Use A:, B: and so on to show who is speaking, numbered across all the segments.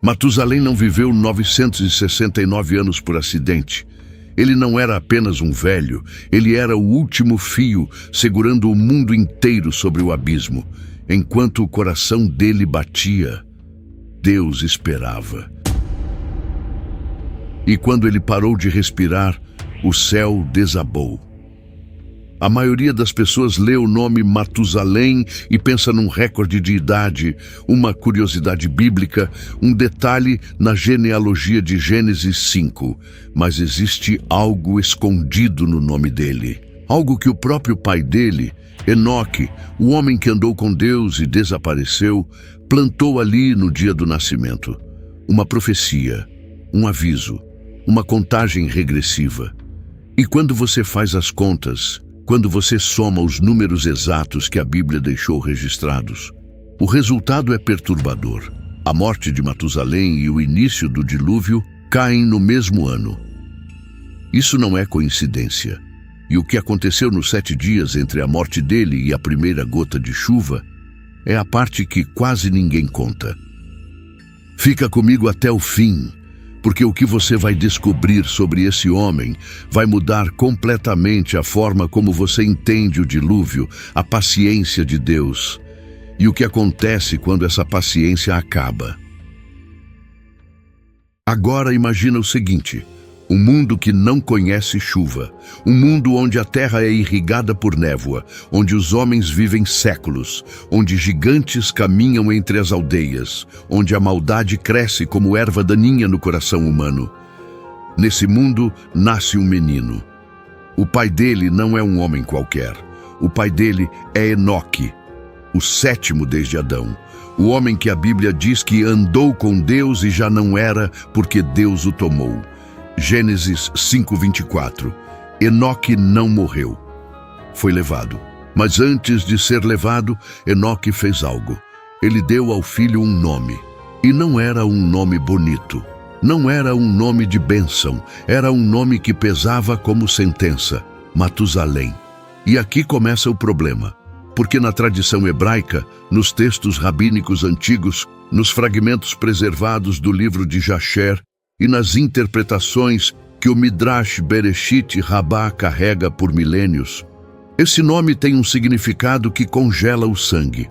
A: Matusalém não viveu 969 anos por acidente. Ele não era apenas um velho, ele era o último fio segurando o mundo inteiro sobre o abismo. Enquanto o coração dele batia, Deus esperava. E quando ele parou de respirar, o céu desabou. A maioria das pessoas lê o nome Matusalém e pensa num recorde de idade, uma curiosidade bíblica, um detalhe na genealogia de Gênesis 5. Mas existe algo escondido no nome dele. Algo que o próprio pai dele, Enoque, o homem que andou com Deus e desapareceu, plantou ali no dia do nascimento. Uma profecia, um aviso, uma contagem regressiva. E quando você faz as contas, quando você soma os números exatos que a Bíblia deixou registrados, o resultado é perturbador. A morte de Matusalém e o início do dilúvio caem no mesmo ano. Isso não é coincidência. E o que aconteceu nos 7 dias entre a morte dele e a primeira gota de chuva é a parte que quase ninguém conta. Fica comigo até o fim, porque o que você vai descobrir sobre esse homem vai mudar completamente a forma como você entende o dilúvio, a paciência de Deus e o que acontece quando essa paciência acaba. Agora imagina o seguinte: um mundo que não conhece chuva, um mundo onde a terra é irrigada por névoa, onde os homens vivem séculos, onde gigantes caminham entre as aldeias, onde a maldade cresce como erva daninha no coração humano. Nesse mundo nasce um menino. O pai dele não é um homem qualquer. O pai dele é Enoque, o 7º desde Adão, o homem que a Bíblia diz que andou com Deus e já não era porque Deus o tomou. Gênesis 5:24. Enoque não morreu. Foi levado. Mas antes de ser levado, Enoque fez algo. Ele deu ao filho um nome. E não era um nome bonito. Não era um nome de bênção. Era um nome que pesava como sentença: Matusalém. E aqui começa o problema. Porque na tradição hebraica, nos textos rabínicos antigos, nos fragmentos preservados do livro de Jasher, e nas interpretações que o Midrash Bereshit Rabbah carrega por milênios, esse nome tem um significado que congela o sangue.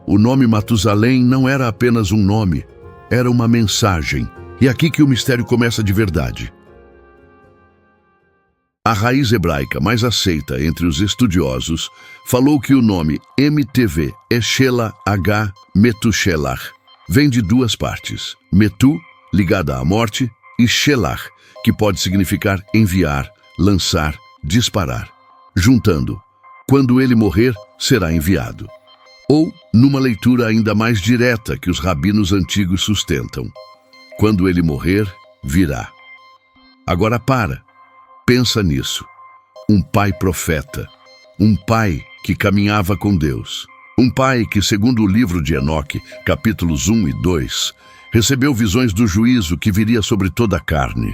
A: O nome Matusalém não era apenas um nome, era uma mensagem. E aqui que o mistério começa de verdade. A raiz hebraica mais aceita entre os estudiosos falou que o nome MTV é Shelah H. Metushelach. Vem de 2 partes: Metu, ligada à morte, e Shelah, que pode significar enviar, lançar, disparar. Juntando, quando ele morrer, será enviado. Ou, numa leitura ainda mais direta que os rabinos antigos sustentam, quando ele morrer, virá. Agora pensa nisso. Um pai profeta, um pai que caminhava com Deus, um pai que, segundo o livro de Enoque, capítulos 1 e 2, recebeu visões do juízo que viria sobre toda a carne.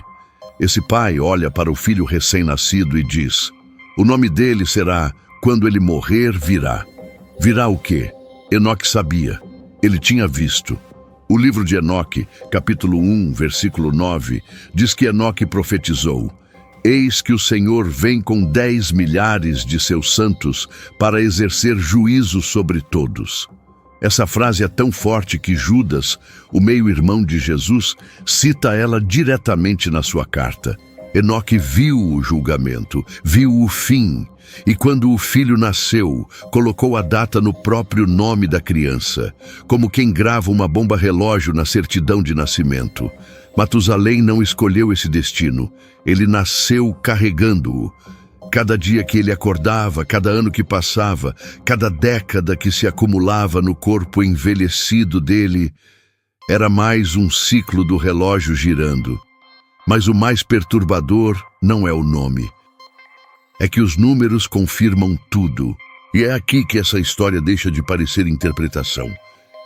A: Esse pai olha para o filho recém-nascido e diz: o nome dele será Quando ele morrer, virá. Virá o quê? Enoque sabia. Ele tinha visto. O livro de Enoque, capítulo 1, versículo 9, diz que Enoque profetizou: eis que o Senhor vem com 10 milhares de seus santos para exercer juízo sobre todos. Essa frase é tão forte que Judas, o meio-irmão de Jesus, cita ela diretamente na sua carta. Enoque viu o julgamento, viu o fim, e quando o filho nasceu, colocou a data no próprio nome da criança, como quem grava uma bomba relógio na certidão de nascimento. Matusalém não escolheu esse destino, ele nasceu carregando-o. Cada dia que ele acordava, cada ano que passava, cada década que se acumulava no corpo envelhecido dele, era mais um ciclo do relógio girando. Mas o mais perturbador não é o nome. É que os números confirmam tudo. E é aqui que essa história deixa de parecer interpretação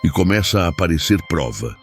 A: e começa a aparecer prova.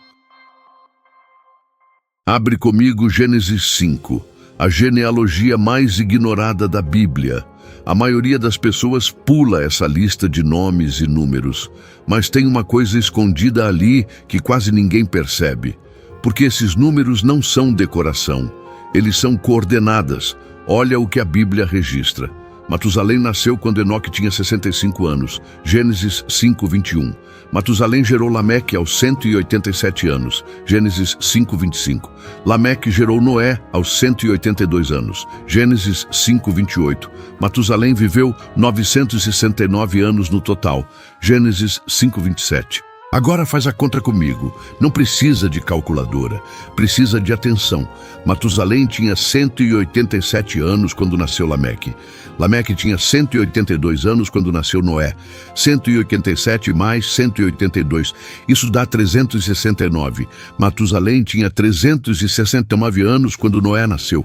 A: Abre comigo Gênesis 5. A genealogia mais ignorada da Bíblia, A maioria das pessoas pula essa lista de nomes e números, mas tem uma coisa escondida ali que quase ninguém percebe, porque esses números não são decoração, eles são coordenadas. Olha o que a Bíblia registra. Matusalém nasceu quando Enoque tinha 65 anos, Gênesis 5:21. Matusalém gerou Lameque aos 187 anos, Gênesis 5:25. Lameque gerou Noé aos 182 anos, Gênesis 5:28. Matusalém viveu 969 anos no total, Gênesis 5:27. Agora faz a conta comigo. Não precisa de calculadora, precisa de atenção. Matusalém tinha 187 anos quando nasceu Lameque. Lameque tinha 182 anos quando nasceu Noé. 187 mais 182, isso dá 369. Matusalém tinha 369 anos quando Noé nasceu.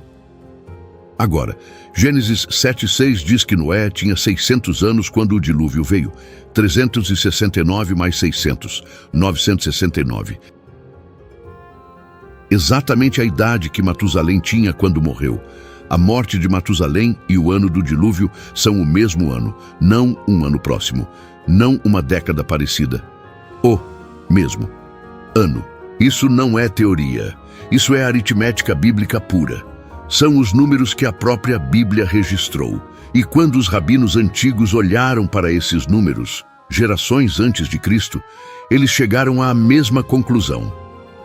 A: Agora, Gênesis 7:6 diz que Noé tinha 600 anos quando o dilúvio veio. 369 mais 600, 969. Exatamente a idade que Matusalém tinha quando morreu. A morte de Matusalém e o ano do dilúvio são o mesmo ano, não um ano próximo, não uma década parecida. O mesmo ano. Isso não é teoria, isso é aritmética bíblica pura. São os números que a própria Bíblia registrou. E quando os rabinos antigos olharam para esses números, gerações antes de Cristo, eles chegaram à mesma conclusão.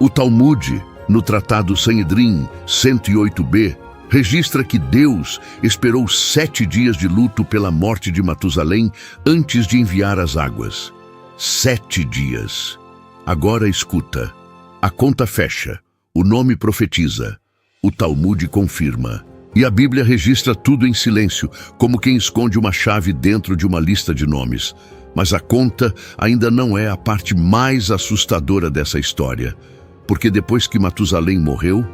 A: O Talmud, no Tratado Sanhedrin 108b, registra que Deus esperou 7 dias de luto pela morte de Matusalém antes de enviar as águas. 7 dias. Agora escuta. A conta fecha. O nome profetiza. O Talmud confirma. E a Bíblia registra tudo em silêncio, como quem esconde uma chave dentro de uma lista de nomes. Mas a conta ainda não é a parte mais assustadora dessa história. Porque depois que Matusalém morreu,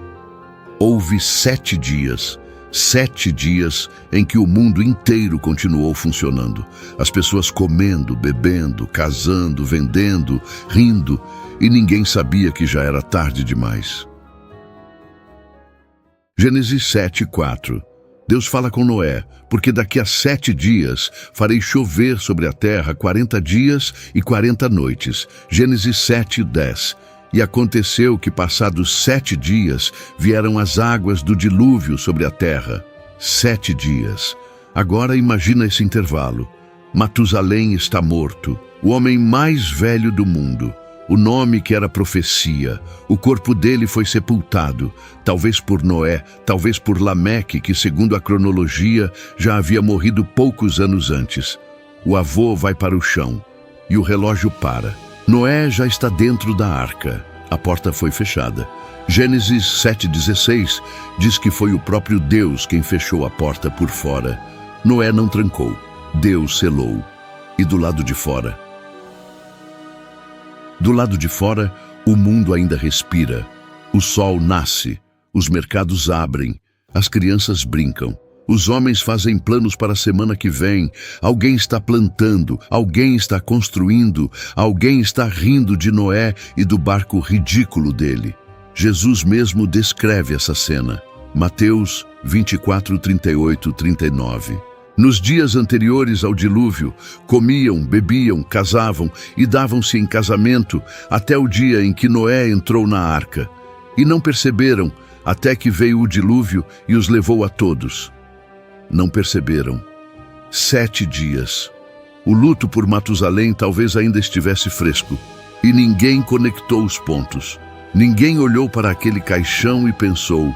A: houve 7 dias. 7 dias em que o mundo inteiro continuou funcionando. As pessoas comendo, bebendo, casando, vendendo, rindo. E ninguém sabia que já era tarde demais. Gênesis 7:4. Deus fala com Noé, porque daqui a 7 dias farei chover sobre a terra 40 dias e 40 noites. Gênesis 7:10. E aconteceu que, passados 7 dias, vieram as águas do dilúvio sobre a terra. 7 dias. Agora imagina esse intervalo. Matusalém está morto, o homem mais velho do mundo. O nome que era profecia, o corpo dele foi sepultado, talvez por Noé, talvez por Lameque, que segundo a cronologia já havia morrido poucos anos antes. O avô vai para o chão e o relógio para. Noé já está dentro da arca. A porta foi fechada. Gênesis 7:16 diz que foi o próprio Deus quem fechou a porta por fora. Noé não trancou, Deus selou. E do lado de fora? Do lado de fora, o mundo ainda respira. O sol nasce, os mercados abrem, as crianças brincam. Os homens fazem planos para a semana que vem. Alguém está plantando, alguém está construindo, alguém está rindo de Noé e do barco ridículo dele. Jesus mesmo descreve essa cena. Mateus 24:38-39. Nos dias anteriores ao dilúvio, comiam, bebiam, casavam e davam-se em casamento até o dia em que Noé entrou na arca. E não perceberam até que veio o dilúvio e os levou a todos. Não perceberam. 7 dias. O luto por Matusalém talvez ainda estivesse fresco. E ninguém conectou os pontos. Ninguém olhou para aquele caixão e pensou.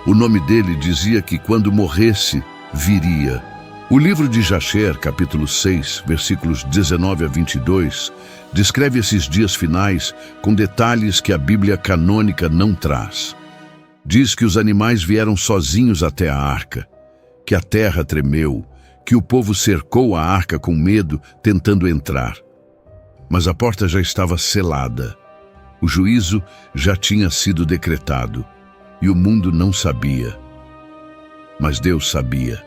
A: O nome dele dizia que quando morresse, viria. O livro de Jasher, capítulo 6, versículos 19-22, descreve esses dias finais com detalhes que a Bíblia canônica não traz. Diz que os animais vieram sozinhos até a arca, que a terra tremeu, que o povo cercou a arca com medo, tentando entrar. Mas a porta já estava selada. O juízo já tinha sido decretado, e o mundo não sabia. Mas Deus sabia.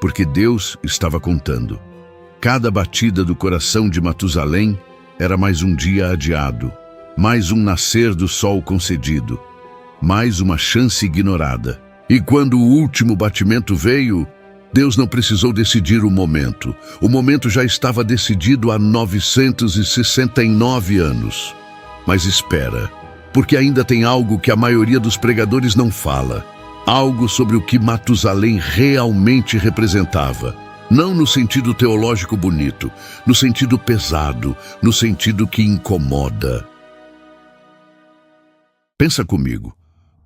A: Porque Deus estava contando. Cada batida do coração de Matusalém era mais um dia adiado, mais um nascer do sol concedido, mais uma chance ignorada. E quando o último batimento veio, Deus não precisou decidir o momento. O momento já estava decidido há 969 anos. Mas espera, porque ainda tem algo que a maioria dos pregadores não fala. Algo sobre o que Matusalém realmente representava. Não no sentido teológico bonito, no sentido pesado, no sentido que incomoda. Pensa comigo.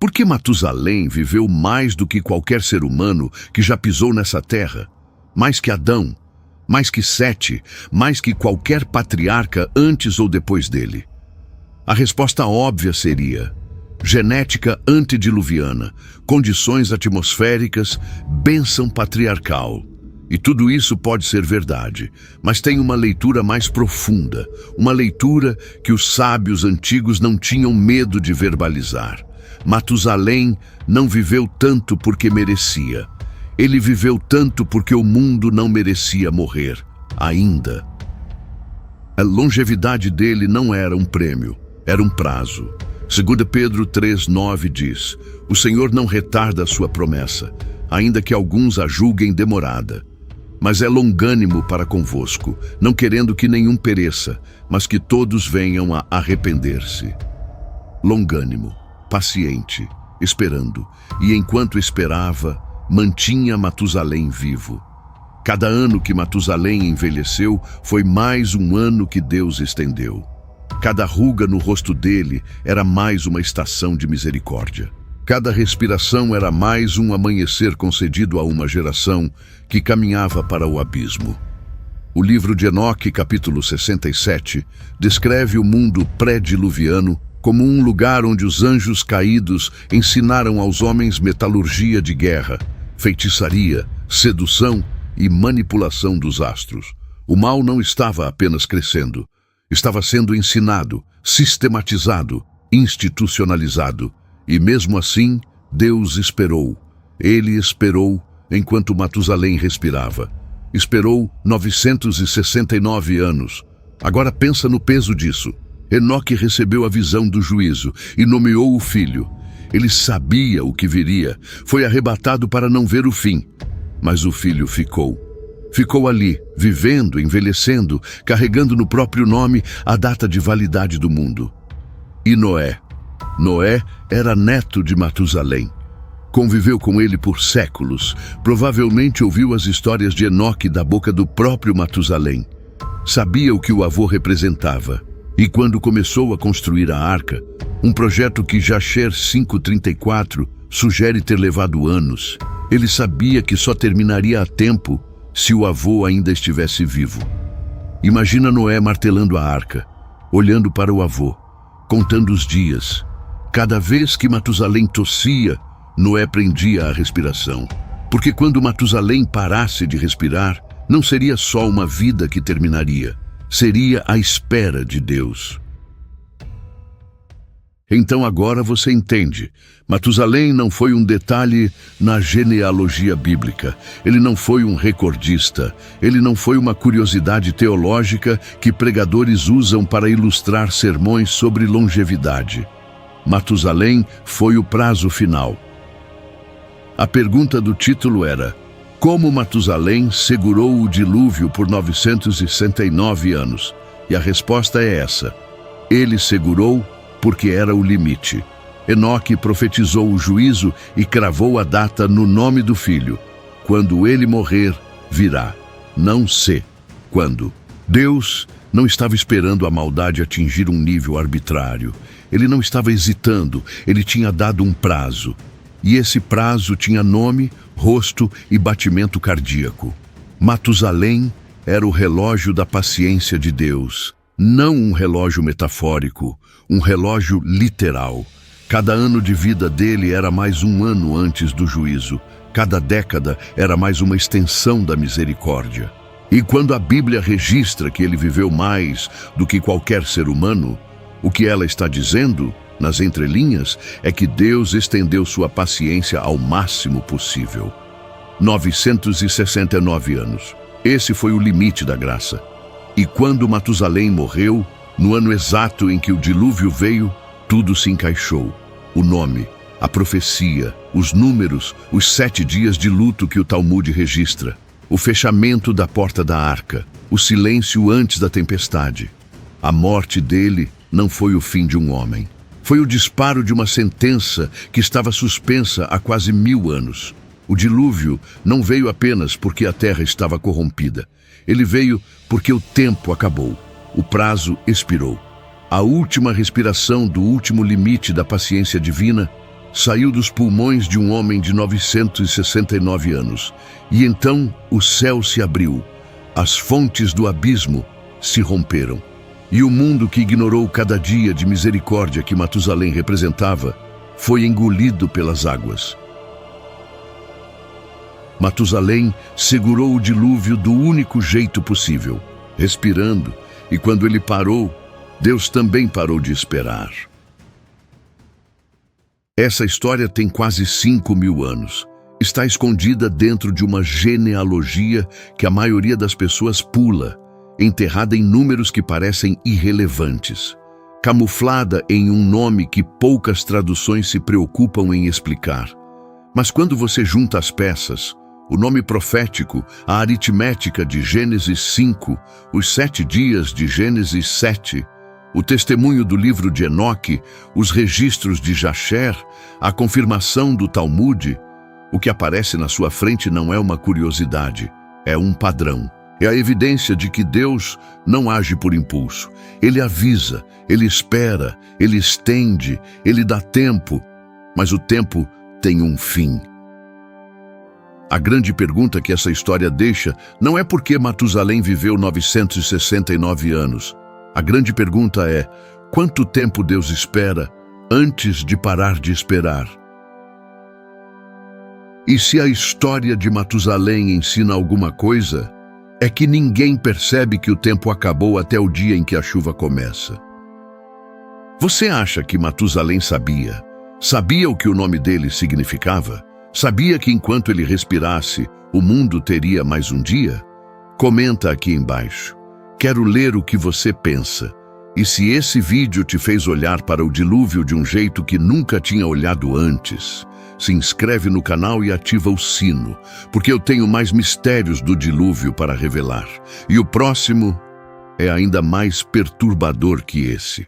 A: Por que Matusalém viveu mais do que qualquer ser humano que já pisou nessa terra? Mais que Adão, mais que Sete, mais que qualquer patriarca antes ou depois dele? A resposta óbvia seria: genética antediluviana, condições atmosféricas, bênção patriarcal. E tudo isso pode ser verdade, mas tem uma leitura mais profunda, uma leitura que os sábios antigos não tinham medo de verbalizar. Matusalém não viveu tanto porque merecia. Ele viveu tanto porque o mundo não merecia morrer, ainda. A longevidade dele não era um prêmio, era um prazo. 2 Pedro 3,9 diz: o Senhor não retarda a sua promessa, ainda que alguns a julguem demorada. Mas é longânimo para convosco, não querendo que nenhum pereça, mas que todos venham a arrepender-se. Longânimo, paciente, esperando, e enquanto esperava, mantinha Matusalém vivo. Cada ano que Matusalém envelheceu foi mais um ano que Deus estendeu. Cada ruga no rosto dele era mais uma estação de misericórdia. Cada respiração era mais um amanhecer concedido a uma geração que caminhava para o abismo. O livro de Enoque, capítulo 67, descreve o mundo pré-diluviano como um lugar onde os anjos caídos ensinaram aos homens metalurgia de guerra, feitiçaria, sedução e manipulação dos astros. O mal não estava apenas crescendo, estava sendo ensinado, sistematizado, institucionalizado. E mesmo assim, Deus esperou. Ele esperou enquanto Matusalém respirava. Esperou 969 anos. Agora pensa no peso disso. Enoque recebeu a visão do juízo e nomeou o filho. Ele sabia o que viria. Foi arrebatado para não ver o fim. Mas o filho ficou. Ficou ali, vivendo, envelhecendo, carregando no próprio nome a data de validade do mundo. E Noé? Noé era neto de Matusalém. Conviveu com ele por séculos. Provavelmente ouviu as histórias de Enoque da boca do próprio Matusalém. Sabia o que o avô representava. E quando começou a construir a arca, um projeto que Jasher 5:34 sugere ter levado anos, ele sabia que só terminaria a tempo se o avô ainda estivesse vivo. Imagina Noé martelando a arca, olhando para o avô, contando os dias. Cada vez que Matusalém tossia, Noé prendia a respiração. Porque quando Matusalém parasse de respirar, não seria só uma vida que terminaria, seria a espera de Deus. Então agora você entende. Matusalém não foi um detalhe na genealogia bíblica. Ele não foi um recordista. Ele não foi uma curiosidade teológica que pregadores usam para ilustrar sermões sobre longevidade. Matusalém foi o prazo final. A pergunta do título era: como Matusalém segurou o dilúvio por 969 anos? E a resposta é essa: ele segurou porque era o limite. Enoque profetizou o juízo e cravou a data no nome do filho. Quando ele morrer, virá. Não sei quando. Deus não estava esperando a maldade atingir um nível arbitrário. Ele não estava hesitando, ele tinha dado um prazo. E esse prazo tinha nome, rosto e batimento cardíaco. Matusalém era o relógio da paciência de Deus. Não um relógio metafórico, um relógio literal. Cada ano de vida dele era mais um ano antes do juízo. Cada década era mais uma extensão da misericórdia. E quando a Bíblia registra que ele viveu mais do que qualquer ser humano, o que ela está dizendo, nas entrelinhas, é que Deus estendeu sua paciência ao máximo possível. 969 anos. Esse foi o limite da graça. E quando Matusalém morreu, no ano exato em que o dilúvio veio, tudo se encaixou. O nome, A profecia, os números, os 7 dias de luto que o Talmud registra, o fechamento da porta da arca, o silêncio antes da tempestade. A morte dele não foi o fim de um homem. Foi o disparo de uma sentença que estava suspensa há quase 1000 anos. O dilúvio não veio apenas porque a terra estava corrompida. Ele veio porque o tempo acabou. O prazo expirou. A última respiração do último limite da paciência divina saiu dos pulmões de um homem de 969 anos. E então o céu se abriu. As fontes do abismo se romperam. E o mundo que ignorou cada dia de misericórdia que Matusalém representava foi engolido pelas águas. Matusalém segurou o dilúvio do único jeito possível, respirando, e quando ele parou, Deus também parou de esperar. Essa história tem quase 5.000 anos. Está escondida dentro de uma genealogia que a maioria das pessoas pula, enterrada em números que parecem irrelevantes, camuflada em um nome que poucas traduções se preocupam em explicar. Mas quando você junta as peças, o nome profético, a aritmética de Gênesis 5, os 7 dias de Gênesis 7, o testemunho do livro de Enoque, os registros de Jasher, a confirmação do Talmud, o que aparece na sua frente não é uma curiosidade, é um padrão. É a evidência de que Deus não age por impulso. Ele avisa, ele espera, ele estende, ele dá tempo, mas o tempo tem um fim. A grande pergunta que essa história deixa não é por que Matusalém viveu 969 anos. A grande pergunta é: quanto tempo Deus espera antes de parar de esperar? E se a história de Matusalém ensina alguma coisa, é que ninguém percebe que o tempo acabou até o dia em que a chuva começa. Você acha que Matusalém sabia? Sabia o que o nome dele significava? Sabia que enquanto ele respirasse, o mundo teria mais um dia? Comenta aqui embaixo. Quero ler o que você pensa. E se esse vídeo te fez olhar para o dilúvio de um jeito que nunca tinha olhado antes, se inscreve no canal e ativa o sino, porque eu tenho mais mistérios do dilúvio para revelar. E o próximo é ainda mais perturbador que esse.